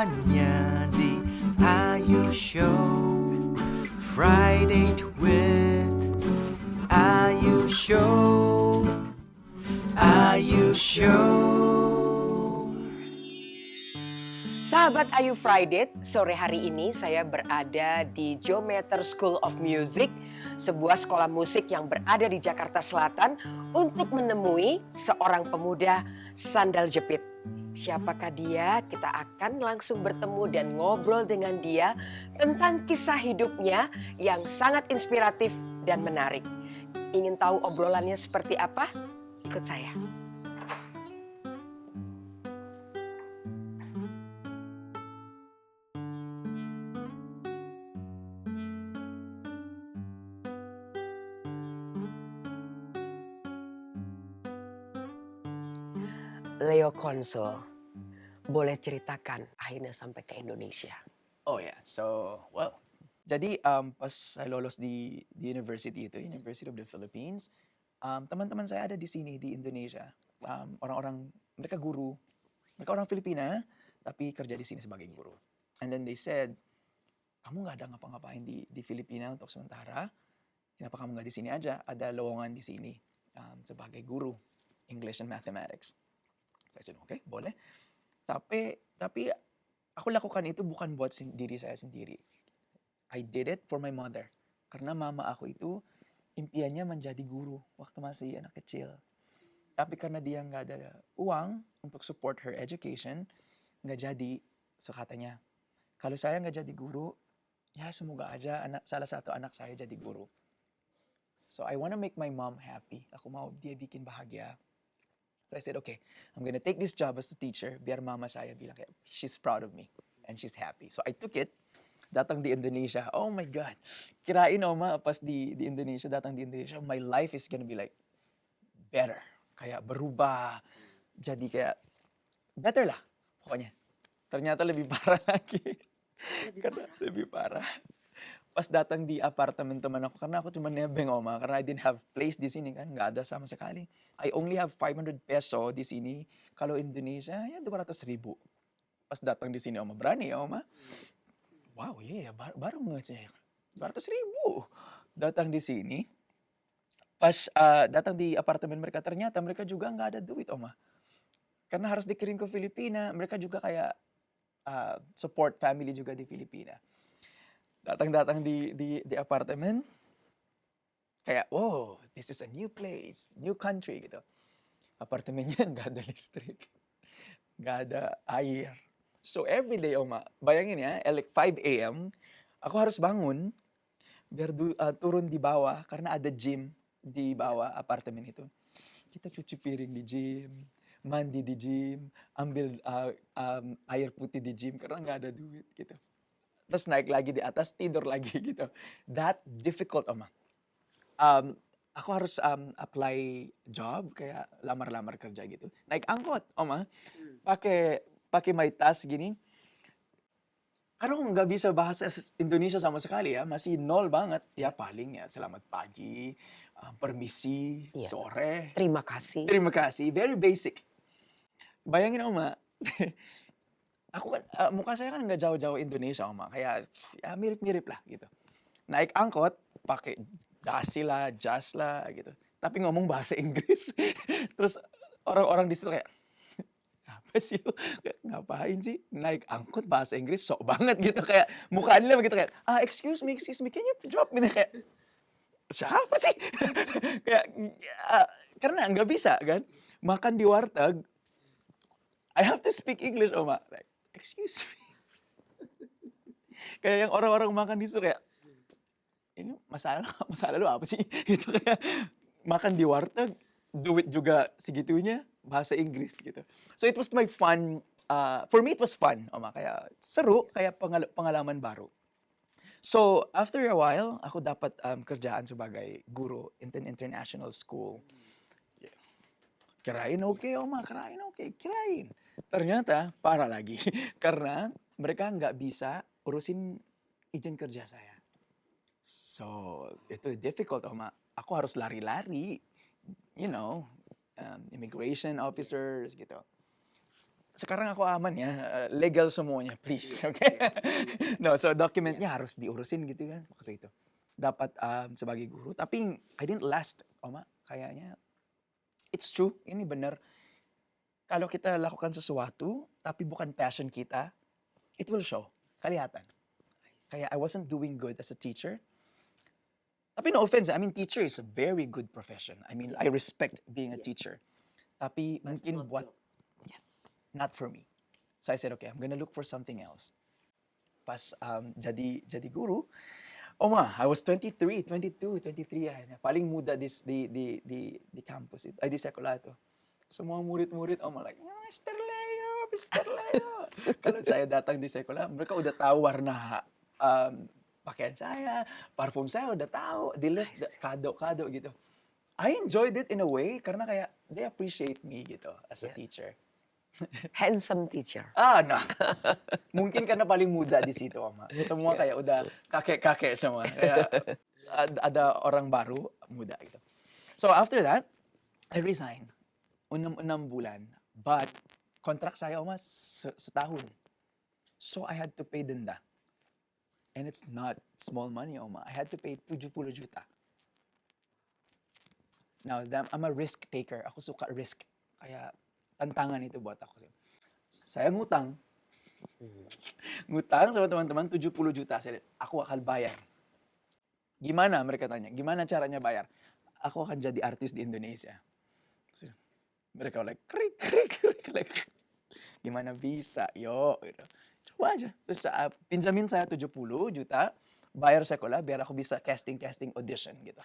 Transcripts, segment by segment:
hanya di Ayu Show, Friday with Ayu Show, Ayu Show. Sahabat Ayu Fridate, sore hari ini saya berada di Geometer School of Music, sebuah sekolah musik yang berada di Jakarta Selatan untuk menemui seorang pemuda sandal jepit. Siapakah dia? Kita akan langsung bertemu dan ngobrol dengan dia tentang kisah hidupnya yang sangat inspiratif dan menarik. Ingin tahu obrolannya seperti apa? Ikut saya. Leo Konsul, boleh ceritakan akhirnya sampai ke Indonesia? Oh ya, jadi pas saya lolos di university itu, University of the Philippines, teman-teman saya ada di sini di Indonesia. Orang-orang, mereka guru, mereka orang Filipina, tapi kerja di sini sebagai guru. And then they said, kamu nggak ada ngapa-ngapain di Filipina untuk sementara, kenapa kamu nggak di sini aja? Ada lowongan di sini sebagai guru English and Mathematics. Saya said, oke, boleh. Tapi aku lakukan itu bukan buat diri saya sendiri. I did it for my mother. Karena mama aku itu impiannya menjadi guru waktu masih anak kecil. Tapi karena dia nggak ada uang untuk support her education, nggak jadi. So katanya, kalau saya nggak jadi guru, ya semoga aja salah satu anak saya jadi guru. So I wanna make my mom happy. Aku mau dia bikin bahagia. So I said, okay, I'm gonna take this job as a teacher biar mama saya bilang kayak, she's proud of me and she's happy. So I took it, datang di Indonesia. Oh my God. Kirain Oma pas di Indonesia, datang di Indonesia, my life is gonna be like better. Kayak berubah. Jadi kayak better lah pokoknya. Ternyata lebih parah lagi. Lebih parah. Pas datang di apartemen teman aku, karena aku cuma nebeng Oma, karena I didn't have place di sini kan, nggak ada sama sekali. I only have 500 peso di sini. Kalau Indonesia ya 200.000. Pas datang di sini Oma, berani ya Oma. Wow, iya, baru ngecek 200.000. Datang di sini, pas datang di apartemen mereka, ternyata mereka juga nggak ada duit Oma. Karena harus dikirim ke Filipina, mereka juga kayak support family juga di Filipina. Datang di apartemen, kayak, wow, this is a new place, new country gitu. Apartemennya nggak ada listrik, nggak ada air. So every day, Oma, bayangin ya, like 5 a.m., aku harus bangun biar turun di bawah karena ada gym di bawah apartemen itu. Kita cuci piring di gym, mandi di gym, ambil air putih di gym karena nggak ada duit gitu. Terus naik lagi di atas, tidur lagi gitu. That difficult, Oma. Aku harus apply job, kayak lamar-lamar kerja gitu. Naik angkot, Oma. Pakai my tas gini. Karena nggak bisa bahasa Indonesia sama sekali ya. Masih nol banget. Ya paling ya, selamat pagi, permisi, Iya. sore. Terima kasih. Terima kasih, very basic. Bayangin, Oma. Aku kan, muka saya kan nggak jauh-jauh Indonesia, Oma. Kayak ya mirip-mirip lah gitu. Naik angkot, pakai dasi lah, jas lah gitu. Tapi ngomong bahasa Inggris. Terus orang-orang di situ kayak, apa sih lu? Ngapain sih? Naik angkot bahasa Inggris sok banget gitu. Kayak mukanya begitu kayak, excuse me, can you drop me? Kayak, siapa sih? Kayak, karena nggak bisa kan. Makan di warteg, I have to speak English, Oma. Like, excuse me. Kayak yang orang-orang makan di situ kayak, ini masalah lu apa sih? Gitu kayak makan di warteg, duit juga segitunya, bahasa Inggris gitu. So it was my fun, for me it was fun, Oma. Kayak seru, kayak pengalaman baru. So after a while, aku dapat kerjaan sebagai guru in an international school. Kirain oke, Oma, kirain. Ternyata parah lagi. Karena mereka nggak bisa urusin izin kerja saya. So, itu difficult, Oma. Aku harus lari-lari, immigration officers gitu. sekarang ako aman ya, legal semuanya, please, okay? No, so documentnya harus diurusin gitu kan waktu itu. Dapat sebagai guru, tapi I didn't last, Oma. Kayaknya it's true, ini benar. Kalau kita lakukan sesuatu, tapi bukan passion kita, it will show, kelihatan. Kaya I wasn't doing good as a teacher. Tapi no offense, I mean, teacher is a very good profession. I mean, I respect being a teacher. Tapi mungkin buat, not for me. So I said, okay, I'm gonna look for something else. Pas jadi guru, I was 23, 23 ya. Paling muda di campus itu, di sekolah itu. Semua murid-murid, like, Mr. Leo, Mr. Leo. Kalau saya datang di sekolah, mereka udah tahu warna pakaian saya, parfum saya udah tahu, di list kado-kado gitu. I enjoyed it in a way karena kayak they appreciate me gitu as a teacher. Handsome teacher. No. Mungkin karena paling muda di situ, Oma. Semua kayak udah kakek-kakek semua. Kayak ada orang baru, muda gitu. So after that, I resigned. 6 bulan. But kontrak saya, Oma, setahun. So I had to pay denda. And it's not small money, Oma. I had to pay 70 juta. Now, I'm a risk taker. Ako suka risk. Kaya tantangan itu buat ako. Saya ngutang. Ngutang sama teman-teman 70 juta. Saya aku akan bayar. Gimana mereka tanya? Gimana caranya bayar? Aku akan jadi artis di Indonesia. Mereka like, krik, krik, krik. Like, gimana bisa? Yo, gitu. Coba aja. Terus pinjamin saya 70 juta. Bayar sekolah biar aku bisa casting audition gitu.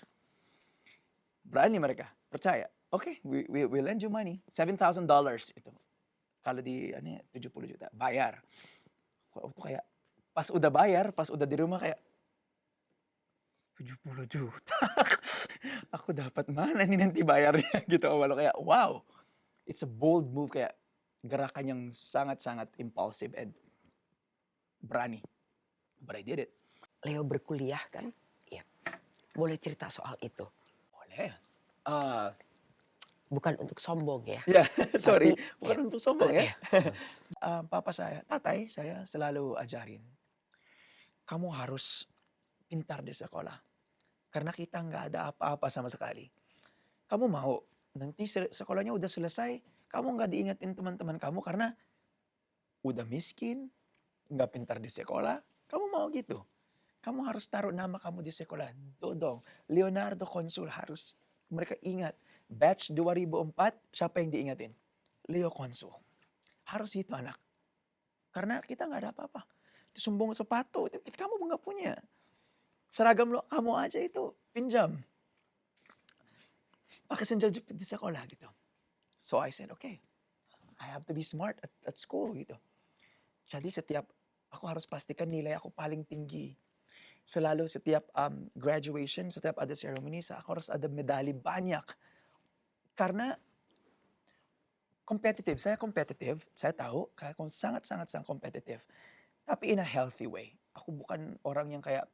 Berani mereka, percaya. Okay, we lend you money. $7,000 itu. Kalau di 70 juta, bayar. Waktu kayak, pas udah bayar, pas udah di rumah kayak, 70 juta. Aku dapat mana nih nanti bayarnya gitu. Walau kayak, wow. It's a bold move, kayak gerakan yang sangat-sangat impulsif and berani. But I did it. Leo berkuliah kan? Iya. Boleh cerita soal itu? Bukan untuk sombong ya. Ya, sorry. Tapi, Bukan untuk sombong ya. Tatay saya selalu ajarin, kamu harus pintar di sekolah. Karena kita nggak ada apa-apa sama sekali. Kamu mau, nanti sekolahnya udah selesai, kamu nggak diingetin teman-teman kamu karena udah miskin, nggak pintar di sekolah, kamu mau gitu. Kamu harus taruh nama kamu di sekolah. Dodong, Leonardo Consul harus mereka ingat. Batch 2004, siapa yang diingatin? Leo Consul. Harus itu anak. Karena kita nggak ada apa-apa. Sumbong sepatu, itu kamu nggak punya. Seragam lo kamu aja itu pinjam. Pakai sandal jepit di sekolah gitu. So I said, okay, I have to be smart at school gitu. Jadi setiap aku harus pastikan nilai aku paling tinggi. Selalu setiap graduation, setiap ada ceremony, aku harus ada medali banyak. Karena competitive, saya tahu kung sangat-sangat competitive. Tapi in a healthy way. Aku bukan orang yang kayak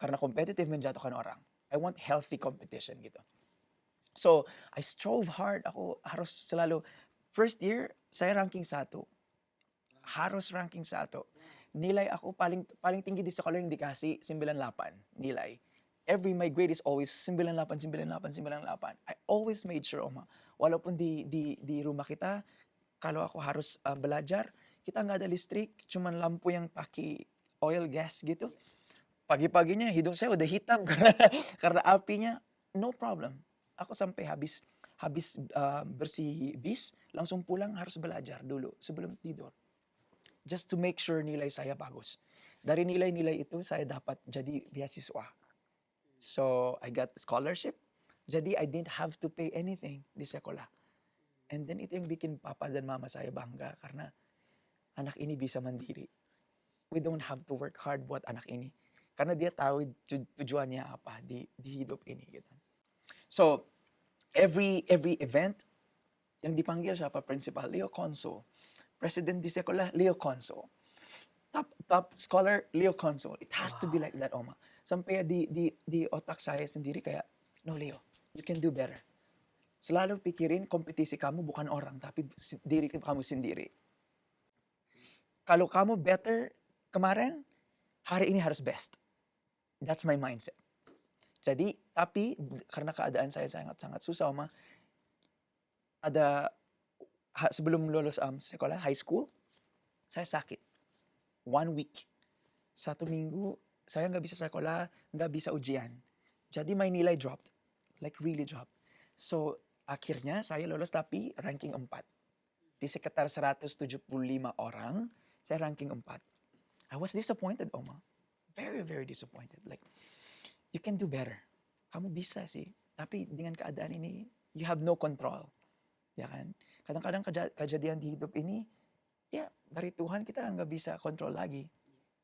karena competitive menjatuhkan orang. I want healthy competition gitu. So, I strove hard. Ako harus selalu, first year, saya ranking 1. Harus ranking 1. Nilay ako paling tinggi di sekolah yung dikasih 98 nilay. My grade is always 98. I always made sure, Oma. Walaupun di rumah kita, kalau ako harus belajar, kita nggak ada listrik, cuman lampu yang pakai oil gas gitu. Pagi-paginya hidung saya udah hitam karena apinya, no problem. Ako sampai habis bersih bis, langsung pulang harus belajar dulu sebelum tidur. Just to make sure nilai saya bagus. Dari nilai-nilai itu, saya dapat jadi beasiswa. So, I got scholarship. Jadi, I didn't have to pay anything di sekolah. And then, ito yung bikin papa dan mama saya bangga karena anak ini bisa mandiri. We don't have to work hard buat anak ini. Karena dia tahu tujuannya apa di hidup ini. Gitu. So, every event, yang dipanggil siya pa principal, Leo Consul. President di sekolah, Leo Consul. Top scholar, Leo Consul. It has to be like that, Oma. Sampai di otak saya sendiri kayak, no Leo, you can do better. Selalu pikirin kompetisi kamu bukan orang, tapi diri kamu sendiri. kalau kamu better kemarin, hari ini harus best. That's my mindset. Jadi, tapi karena keadaan saya sangat-sangat susah, Oma, ada sebelum lulus sekolah, high school, saya sakit. 1 week. 1 minggu, saya nggak bisa sekolah, nggak bisa ujian. Jadi my nilai dropped. Like really dropped. So, akhirnya saya lulus tapi ranking 4. Di sekitar 175 orang, saya ranking 4. I was disappointed, Oma. Very, very disappointed. Like, you can do better. Kamu bisa sih. Tapi dengan keadaan ini, you have no control. Ya kan? Kadang-kadang kejadian di hidup ini, ya dari Tuhan kita nggak bisa kontrol lagi.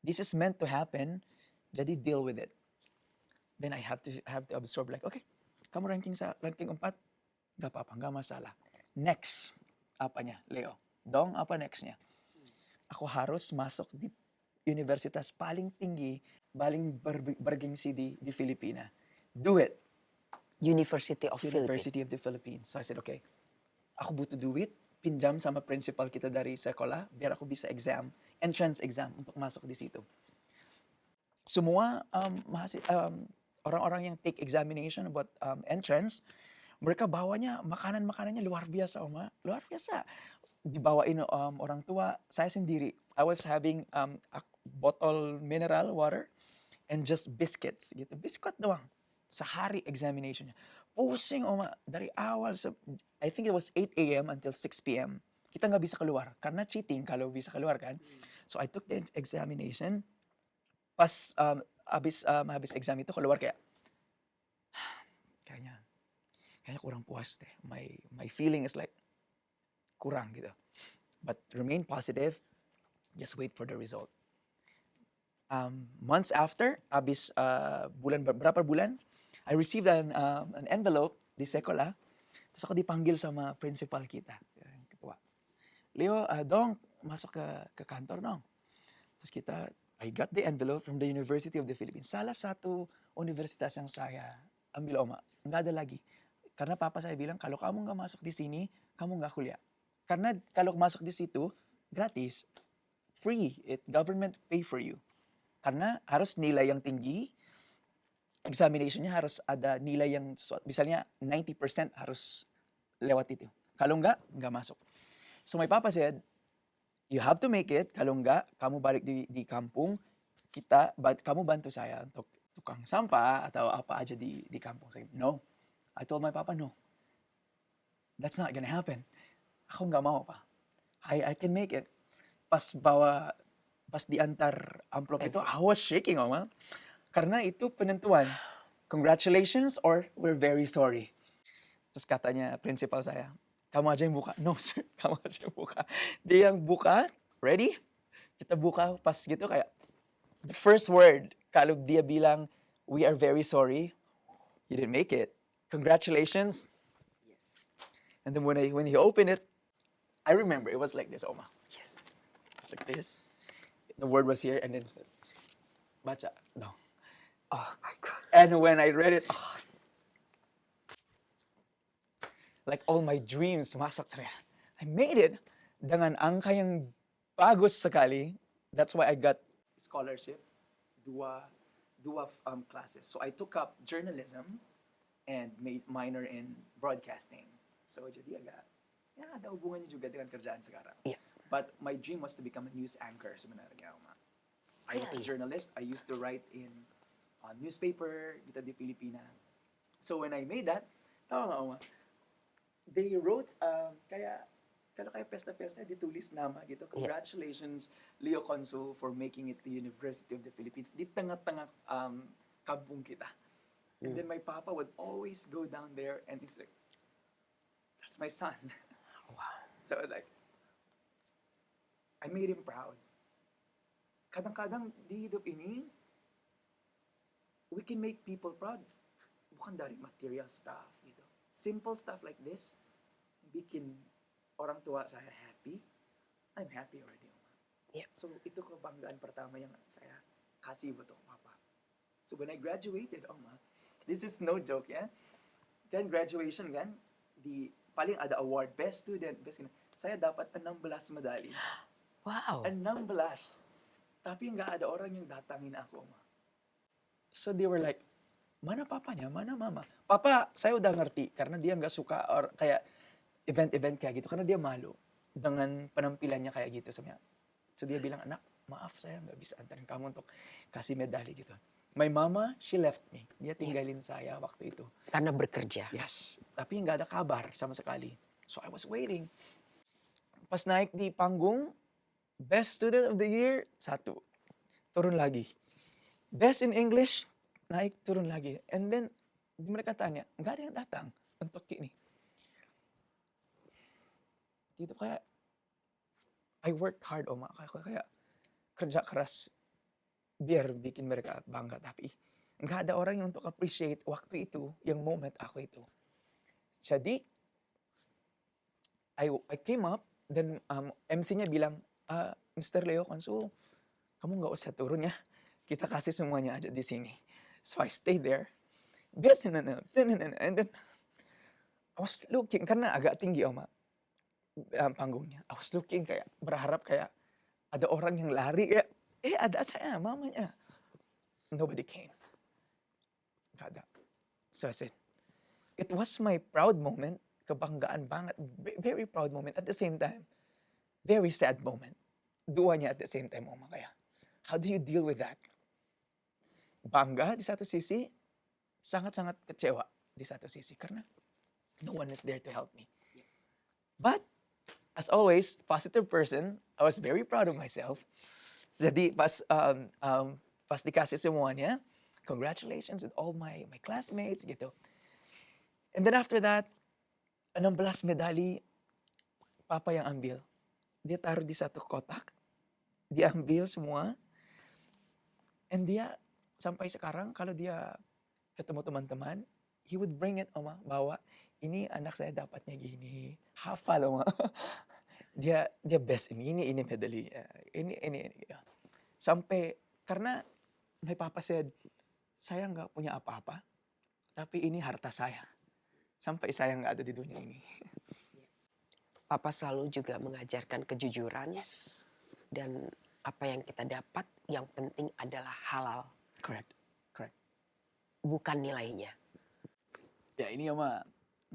This is meant to happen, jadi deal with it. Then I have to absorb like, okay, kamu ranking 4, nggak apa-apa, nggak masalah. Next, apanya, Leo? Dong, apa nextnya? Aku harus masuk di universitas paling tinggi, paling bergengsi di Filipina. Do it. University of University of the Philippines. So I said, okay, ako butuh duit, pinjam sama principal kita dari sekolah, biar ako bisa entrance exam untuk masuk di situ. Semua orang-orang yang take examination about entrance, mereka bawanya makanannya luar biasa, Oma. Luar biasa. Dibawain orang tua, saya sendiri. I was having a bottle mineral water and just biscuits gitu. Biscuit doang. Sehari examinationnya. Pusing, Oma. Dari awal, I think it was 8 a.m. until 6 p.m. Kita nggak bisa keluar. Karena cheating kalau bisa keluar kan. So I took the examination. Pas habis exam itu keluar kayak, kayaknya kurang puas deh. My feeling is like, kurang gitu. But remain positive. Just wait for the result. Months after, habis beberapa bulan, I received an envelope di sekolah. Terus ako dipanggil sama principal kita, ketua. Leo, dong, masuk ke kantor dong. Terus I got the envelope from the University of the Philippines. Salah satu universitas yang saya ambil, Oma. Nggak ada lagi. Karena papa saya bilang, kalau kamu nggak masuk di sini, kamu nggak kuliah. Karena kalau masuk di situ, gratis. Free. Government pay for you. Karena harus nilai yang tinggi, examinationnya harus ada nilai yang misalnya 90% harus lewat itu. Kalau nggak masuk. So my papa said, you have to make it. Kalau nggak, kamu balik di kampung, kamu bantu saya untuk tukang sampah atau apa aja di kampung. Saya, no. I told my papa, no. That's not gonna happen. Ako nggak mau, pa. I can make it. Pas diantar amplop itu, I was shaking, Oma. Karena itu penentuan. Congratulations or we're very sorry. Terus katanya principal saya, kamu aja yang buka. No, sir. Kamu aja yang buka. Dia yang buka, ready? Kita buka pas gitu kayak, the first word, kalau dia bilang, we are very sorry, you didn't make it. Congratulations. Yes. And then when he opened it, I remember it was like this, Oma. Yes. It was like this. The word was here and then baca. No. Oh my God. And when I read it, like all my dreams masuk sa I made it dengan angka yang bagus sekali. That's why I got scholarship, dua classes. So I took up journalism and made minor in broadcasting. So jadi ada hubungannya juga dengan kerjaan sekarang. Yeah. But my dream was to become a news anchor sebenarnya, Oma. I was a journalist. I used to write in newspaper dito di Pilipina. So when I made that, tawa nga, Oma, they wrote, kaya pesta-pesta ditulis nama gitu. Congratulations, Leo Consul, for making it to University of the Philippines. Di tengah-tengah kampung kita. And then my papa would always go down there and he's like, that's my son. Wow. So like, I made him proud. Kadang-kadang di hidup ini, we can make people proud. Bukan dari material stuff gitu. Simple stuff like this, bikin orang tua saya happy. I'm happy already, Oma. Yeah. So itu kebanggaan pertama yang saya kasih buat Papa. So when I graduated, Oma, this is no joke, ya. Kan graduation kan, paling ada award, best student, best. Saya dapat 16 medali. Wow. 16. Tapi nggak ada orang yang datangin aku, Ma. So they were like, mana papanya, mana mama? Papa, saya udah ngerti karena dia nggak suka kayak event-event kayak gitu karena dia malu dengan penampilannya kayak gitu sebenarnya. So dia bilang, anak, maaf saya nggak bisa antarin kamu untuk kasih medali gitu. My mama, she left me. Dia tinggalin saya waktu itu. Karena bekerja. Yes, tapi nggak ada kabar sama sekali. So I was waiting. Pas naik di panggung, best student of the year, 1. Turun lagi. Best in English, naik turun lagi. And then mereka tanya, nggak ada yang datang untuk ini. Gitu kayak, I worked hard, Oma. Kayak kerja keras biar bikin mereka bangga. Tapi nggak ada orang yang untuk appreciate waktu itu, yang moment aku itu. Jadi, I came up, dan MC-nya bilang, Mr. Leo Consul, kamu nggak usah turun ya. Kita kasih semuanya aja di sini. So I stayed there. And then I was looking, karena agak tinggi, Oma, panggungnya. I was looking kayak, berharap kayak ada orang yang lari kayak, ada saya, mamanya. Nobody came. Gak ada. So I said, it was my proud moment, kebanggaan banget, very proud moment. At the same time, very sad moment. Duanya at the same time, Oma, kaya. How do you deal with that? Bangga di satu sisi, sangat-sangat kecewa di satu sisi karena no one is there to help me. But as always, positive person, I was very proud of myself. Jadi pas dikasih semuanya, congratulations with all my classmates gitu. And then after that, 16 medali Papa yang ambil. Dia taruh di satu kotak, diambil semua. And dia sampai sekarang kalau dia ketemu teman-teman, he would bring it, Oma, bawa, ini anak saya dapatnya gini. Hafal, Oma. Dia best ini medali. Ini. Sampai, karena my papa said, saya nggak punya apa-apa, tapi ini harta saya. Sampai saya nggak ada di dunia ini. Papa selalu juga mengajarkan kejujuran. Dan apa yang kita dapat, yang penting adalah halal. Correct. Bukan nilainya. Ya ini, Oma,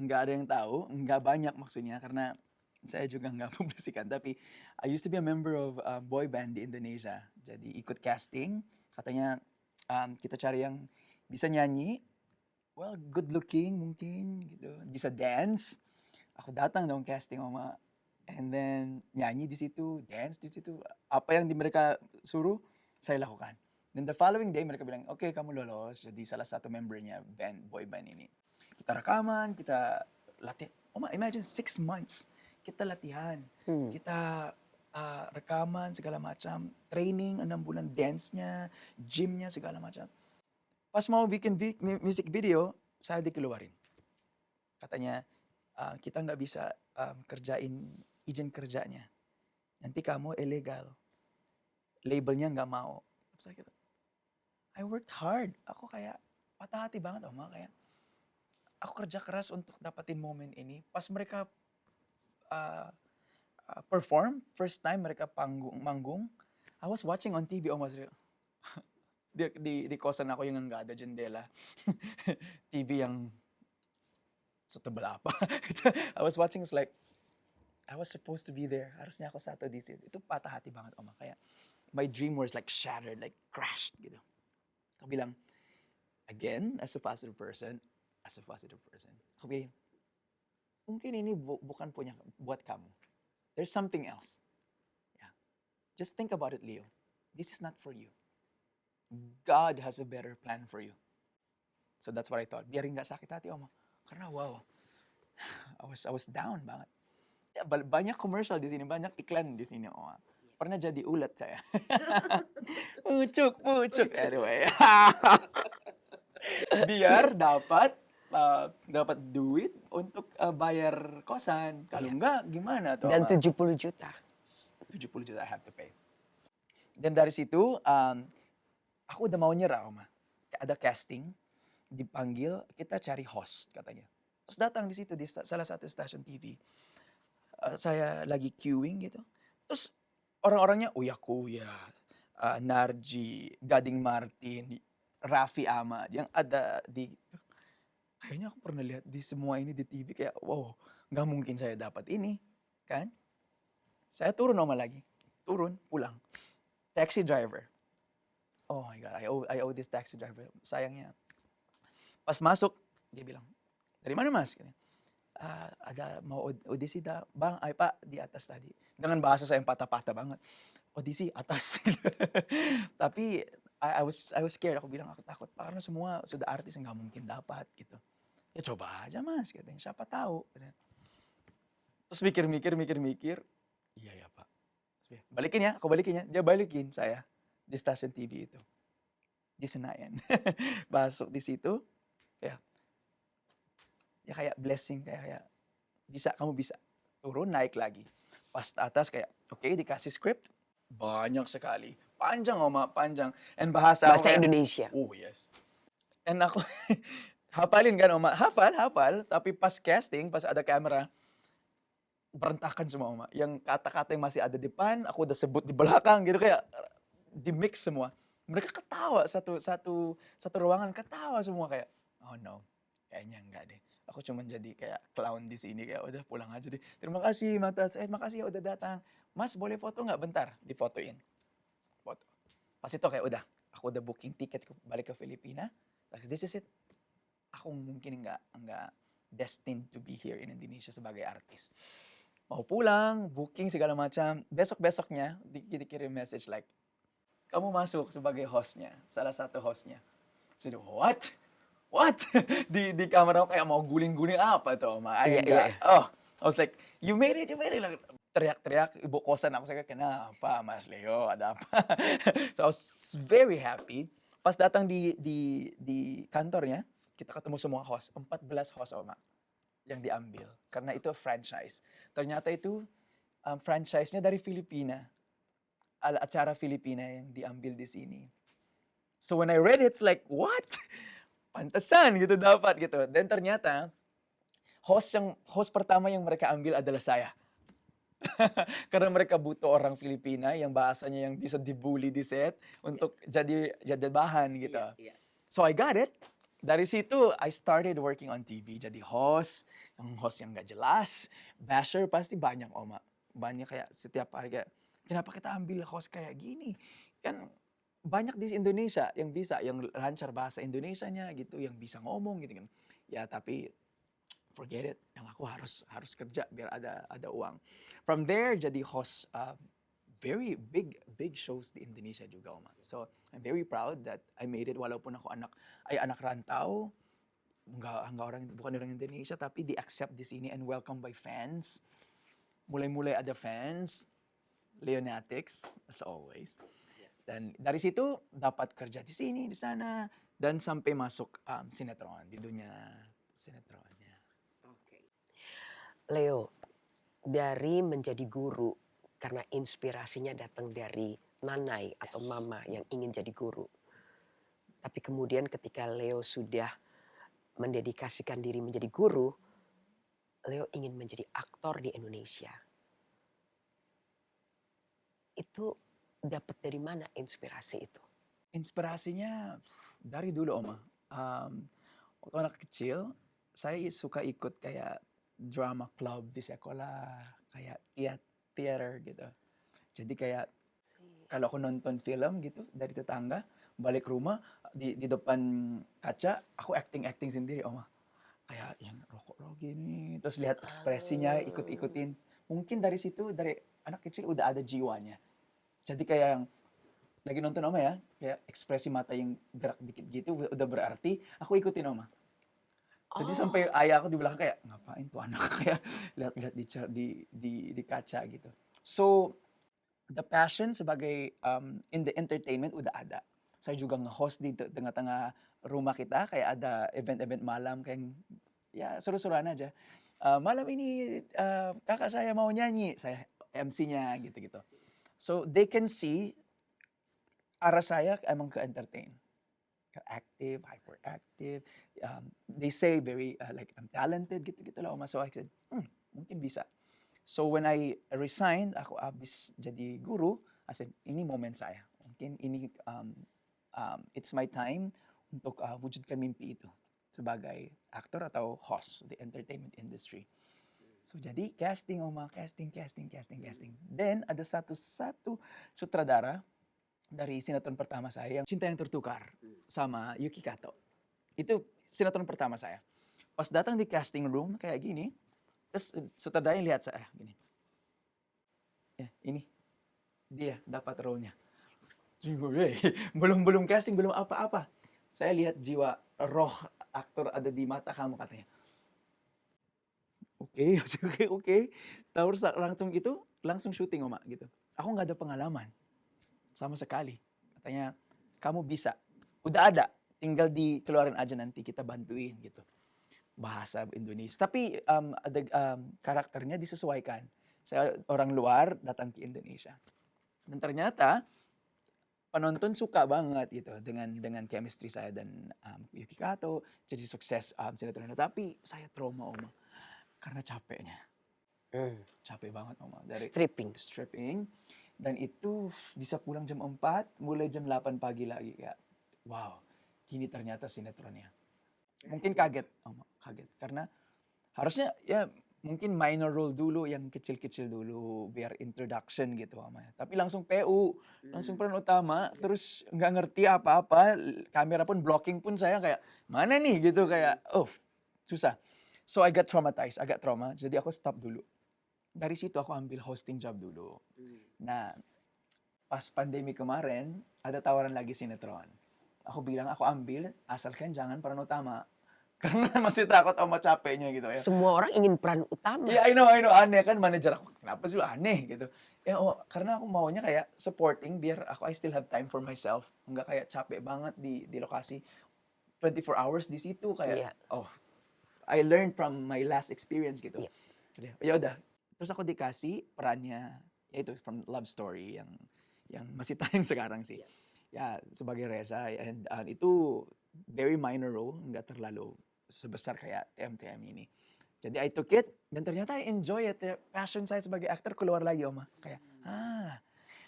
nggak ada yang tahu, nggak banyak maksudnya, karena saya juga nggak publisikan. Tapi I used to be a member of boy band di Indonesia. Jadi ikut casting, katanya kita cari yang bisa nyanyi, well, good looking mungkin gitu, bisa dance. Aku datang dong casting, Oma, and then nyanyi di situ, dance di situ. Apa yang mereka suruh, saya lakukan. Then the following day mereka bilang, okay, kamu lolos. Jadi salah satu membernya boy band ini. Kita rekaman, kita latihan. Oma, imagine 6 months. Kita latihan. Kita rekaman, segala macam. Training, 6 bulan, dance-nya, gym-nya, segala macam. Pas mau bikin music video, saya dikeluarin. Katanya, kita nggak bisa kerjain izin kerjanya. Nanti kamu illegal. Labelnya nggak mau. Saya kata, I worked hard. Aku kayak patah hati banget, Oma. Kayak aku kerja keras untuk dapatin momen ini. Pas mereka perform, first time mereka manggung, I was watching on TV, Oma. Di kosan ako yung nggak ada jendela. TV yang setebal apa. I was watching, it's like, I was supposed to be there. Harusnya ako sa di situ. Itu patah hati banget, Oma. Kaya my dream was like shattered, like crashed gitu. Ako bilang, again, as a positive person, ako bilang, mungkin ini bukan punya buat kamu. There's something else. Yeah. Just think about it, Leo. This is not for you. God has a better plan for you. So that's what I thought. Biar nggak sakit hati, Oma. Karena wow, I was down banget. Ya, banyak commercial di sini, banyak iklan di sini, Oma. Pernah jadi ulat saya. Pucuk. Anyway. Biar dapat duit untuk bayar kosan. Kalau enggak, gimana tuh? Dan 70 juta. 70 juta I have to pay. Dan dari situ, aku udah mau nyerah, Oma. Ada casting, dipanggil, kita cari host katanya. Terus datang di situ, di salah satu stasiun TV. Saya lagi queuing gitu. Terus orang-orangnya Uya Kuya, Narji, Gading Martin, Raffi Ahmad yang ada di kayaknya aku pernah lihat di semua ini di TV kayak wow, nggak mungkin saya dapat ini, kan? Saya turun lagi, turun pulang. Taxi driver. Oh my God, I owe this taxi driver. Sayangnya, pas masuk dia bilang, dari mana mas? Ada mau audisi bang, ay pak di atas tadi. Dengan bahasa saya yang patah-patah banget. Audisi atas. Tapi I was scared. Aku bilang aku takut pak karena semua sudah artis nggak mungkin dapat gitu. Ya coba aja mas, katanya. Siapa tahu. Katanya. Terus mikir. Iya ya pak. Terus, aku balikin ya. Dia balikin saya di stasiun TV itu. Di Senayan. Masuk di situ. Ya kayak blessing, kayak kamu bisa. Turun, naik lagi. Pas atas kayak, oke, dikasih script. Banyak sekali. Panjang, Oma, panjang. And bahasa Bahasa Indonesia. Oh, yes. And aku, hafalin kan, Oma? Hafal. Tapi pas casting, pas ada kamera, berantakan semua, Oma. Yang kata-kata yang masih ada di depan, aku udah sebut di belakang gitu, kayak di-mix semua. Mereka ketawa, satu ruangan ketawa semua kayak, oh no, kayaknya enggak deh. Aku cuma jadi kayak clown di sini, kayak udah pulang aja deh. Terima kasih Matas, makasih ya udah datang. Mas boleh foto nggak? Bentar, difotoin. Foto. Pas itu kayak udah, aku udah booking tiket balik ke Filipina. Like, this is it. Aku mungkin nggak destined to be here in Indonesia sebagai artis. Mau pulang, booking segala macam. Besok-besoknya dikirim message like, kamu masuk sebagai hostnya, salah satu hostnya. So, what? di kamera kayak mau guling-guling apa tuh, Oma? Iya. Oh, I was like, you made it. Teriak-teriak, ibu kosan aku, saya kenapa Mas Leo, ada apa? So I was very happy. Pas datang di kantornya, kita ketemu semua host, 14 host, Oma, yang diambil. Karena itu franchise. Ternyata itu franchise-nya dari Filipina. Acara Filipina yang diambil di sini. So when I read it, it's like, what? Pantesan gitu dapat gitu. Dan ternyata host pertama yang mereka ambil adalah saya. Karena mereka butuh orang Filipina yang bahasanya yang bisa dibully di set untuk jadi bahan gitu. Iya. So I got it. Dari situ I started working on TV. Jadi host yang gak jelas, basher pasti banyak, Oma. Banyak kayak setiap hari kayak, kenapa kita ambil host kayak gini? Kan banyak di Indonesia yang bisa, yang lancar bahasa Indonesianya gitu, yang bisa ngomong gitu kan. Ya tapi forget it, yang aku harus kerja biar ada uang. From there jadi host very big shows di Indonesia juga, Oma. So I'm very proud that I made it walaupun ako anak rantau, bukan orang Indonesia tapi di-accept di sini and welcome by fans. Mulai-mulai ada fans, Leonatics as always. Dan dari situ dapat kerja di sini, di sana, dan sampai masuk sinetron, di dunia sinetronnya. Okay. Leo, dari menjadi guru, karena inspirasinya datang dari Nanay atau Mama yang ingin jadi guru. Tapi kemudian ketika Leo sudah mendedikasikan diri menjadi guru, Leo ingin menjadi aktor di Indonesia. Itu dapat dari mana inspirasi itu? Inspirasinya dari dulu, Oma. Waktu anak kecil, saya suka ikut kayak drama club di sekolah, kayak theater gitu. Jadi kayak kalau aku nonton film gitu dari tetangga, balik rumah di depan kaca, aku acting sendiri, Oma. Kayak yang rokok gini, terus lihat ekspresinya, ikut-ikutin. Mungkin dari situ, dari anak kecil udah ada jiwanya. Jadi kayak yang lagi nonton, Oma, ya, kayak ekspresi mata yang gerak dikit gitu udah berarti aku ikutin, Oma. Jadi sampai ayah aku di belakang kayak ngapain tuh anak, kayak lihat-lihat di kaca gitu. So the passion sebagai in the entertainment udah ada. Saya juga nge-host di tengah-tengah rumah kita, kayak ada event-event malam kayak ya seru-seruan aja. Malam ini kakak saya mau nyanyi, saya MC-nya gitu-gitu. So they can see arah saya emang ke entertain, ke active, hyperactive. They say very like I'm talented gitu-gitu lah, Oma. So I said, mungkin bisa. So when I resigned, ako abis jadi guru, I said, ini moment saya. Mungkin ini, it's my time untuk wujudkan mimpi itu sebagai aktor atau host di entertainment industry. So jadi casting, casting. Then ada satu sutradara dari sinetron pertama saya yang Cinta yang Tertukar sama Yuki Kato. Itu sinetron pertama saya. Pas datang di casting room kayak gini, terus sutradaranya lihat saya gini. Ya, ini dia dapat role-nya. Belum casting, belum apa-apa. Saya lihat jiwa roh aktor ada di mata kamu katanya. Oke. Terus langsung syuting gitu. Aku nggak ada pengalaman sama sekali. Katanya kamu bisa. Udah ada, tinggal dikeluarin aja nanti kita bantuin gitu. Bahasa Indonesia. Tapi ada karakternya disesuaikan. Saya orang luar datang ke Indonesia. Dan ternyata penonton suka banget gitu dengan chemistry saya dan Yuki Kato. Jadi sukses sinetron. Tapi saya trauma karena capeknya. Capek banget dari stripping. Dan itu bisa pulang jam 4, mulai jam 8 pagi lagi. Kayak, wow, gini ternyata sinetronnya. Mungkin kaget. Karena harusnya ya mungkin minor role dulu, yang kecil-kecil dulu, biar introduction gitu. Tapi langsung PU, langsung peran utama, terus nggak ngerti apa-apa. Kamera pun, blocking pun saya kayak, mana nih gitu, kayak, susah. So I got traumatized, agak trauma, jadi aku stop dulu. Dari situ aku ambil hosting job dulu. Nah, pas pandemi kemarin, ada tawaran lagi sinetron. Aku bilang, aku ambil, asalkan jangan peran utama. Karena masih takut sama capeknya gitu ya. Semua orang ingin peran utama. Ya, I know, aneh kan, manajer aku, kenapa sih lu aneh gitu. Ya, karena aku maunya kayak supporting, biar I still have time for myself. Enggak kayak capek banget di lokasi. 24 hours di situ, kayak, I learned from my last experience gitu. Ya udah, terus aku dikasih perannya, yaitu from love story yang masih tayang sekarang sih. Ya, sebagai Reza, and itu very minor role, nggak terlalu sebesar kayak TM ini. Jadi I took it, dan ternyata I enjoy it. Passion saya sebagai aktor keluar lagi, Kayak,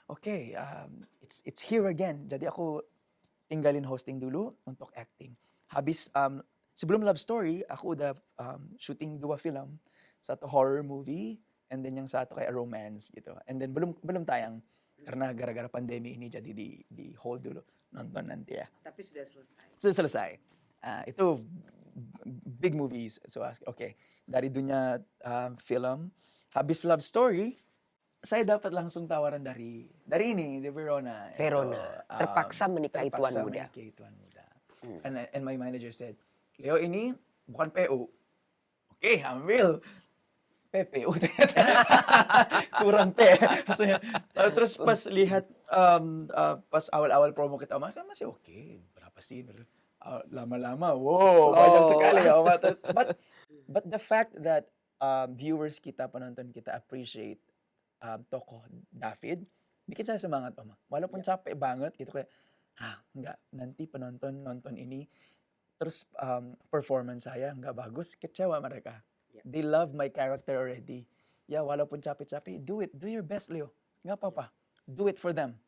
okay, it's here again. Jadi aku tinggalin hosting dulu untuk acting. Habis, sebelum love story, aku udah shooting 2 film. Satu horror movie, and then yang satu kayak romance gitu. And then belum tayang. Karena gara-gara pandemi ini jadi di hold dulu. Nonton nanti ya. Tapi sudah selesai. Sudah selesai. Itu big movies. So, okay. Dari dunia film, habis love story, saya dapat langsung tawaran dari ini, di Verona. Terpaksa menikahi Tuan Muda. And my manager said, Leo, ini bukan PU. Oke, ambil. PPU ternyata. Kurang P. Terus pas lihat, pas awal-awal promo kita, masih oke. Berapa sih? Lama-lama, wow, banyak sekali ya, But the fact that viewers kita, penonton kita appreciate tokoh David, bikin saya semangat, Walaupun capek banget gitu, kayak, enggak, nanti penonton nonton ini, terus performance saya nggak bagus, kecewa mereka. They love my character already. Ya, walaupun capek-capek, do it. Do your best, Leo. Nggak apa-apa. Do it for them.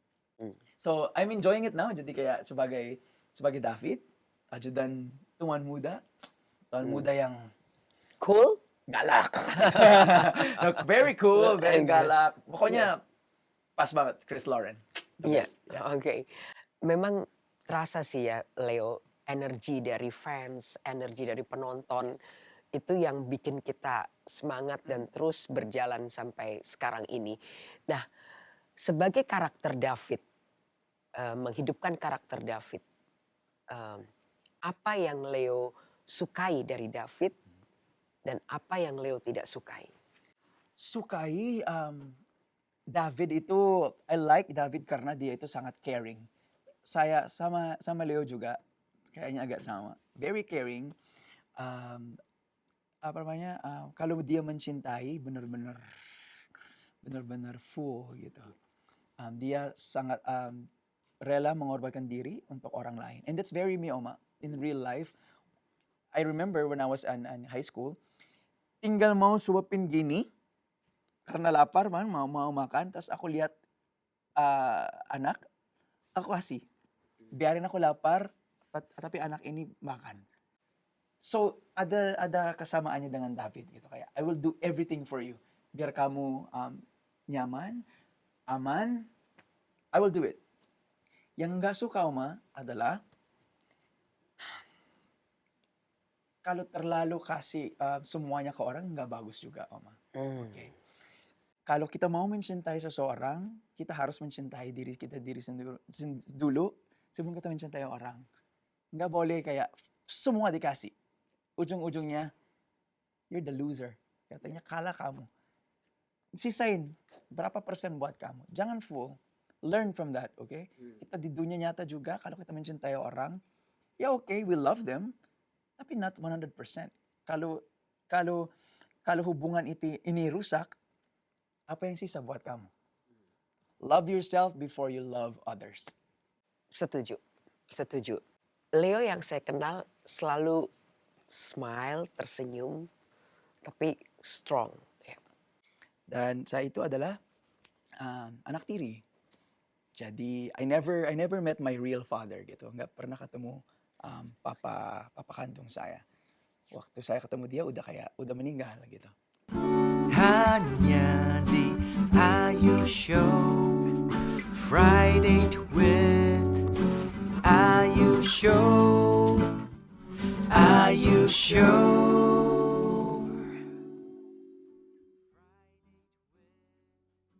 So, I'm enjoying it now. Jadi kayak sebagai David, ajudan Tuan Muda. Tuan Muda yang cool, galak. Very cool, very galak. Pokoknya pas banget, Chris Lauren. Yes, oke. Memang terasa sih ya, Leo, energi dari fans, energi dari penonton, itu yang bikin kita semangat dan terus berjalan sampai sekarang ini. Nah, sebagai karakter David, menghidupkan karakter David, apa yang Leo sukai dari David dan apa yang Leo tidak sukai? Sukai, David itu, I like David karena dia itu sangat caring. Saya sama Leo juga kayaknya agak sama. Very caring. Kalau dia mencintai benar-benar full gitu. Dia sangat rela mengorbankan diri untuk orang lain. And that's very me, in real life. I remember when I was in high school, tinggal mau suapin gini, karena lapar man, mau makan, tas aku lihat anak, aku kasih. Biarin aku lapar, tapi anak ini makan. So ada kesamaannya dengan David gitu, kayak I will do everything for you. Biar kamu nyaman, aman, I will do it. Yang nggak suka Oma adalah kalau terlalu kasih semuanya ke orang nggak bagus juga Oma. Okay. Kalau kita mau mencintai seseorang, kita harus mencintai diri kita dulu sebelum kita mencintai orang. Nggak boleh kayak semua dikasih. Ujung-ujungnya, you're the loser. Katanya kalah kamu. Sisain berapa persen buat kamu. Jangan full. Learn from that, okay? Kita di dunia nyata juga, kalau kita mencintai orang, ya okay, we love them, tapi not 100%. Kalau hubungan ini rusak, apa yang sisa buat kamu? Love yourself before you love others. Setuju. Leo yang saya kenal selalu smile, tersenyum, tapi strong. Dan saya itu adalah anak tiri. Jadi I never met my real father gitu. Nggak pernah ketemu papa kandung saya. Waktu saya ketemu dia udah meninggal gitu. Hanya di Ayu Show, Friday with Ayu Show.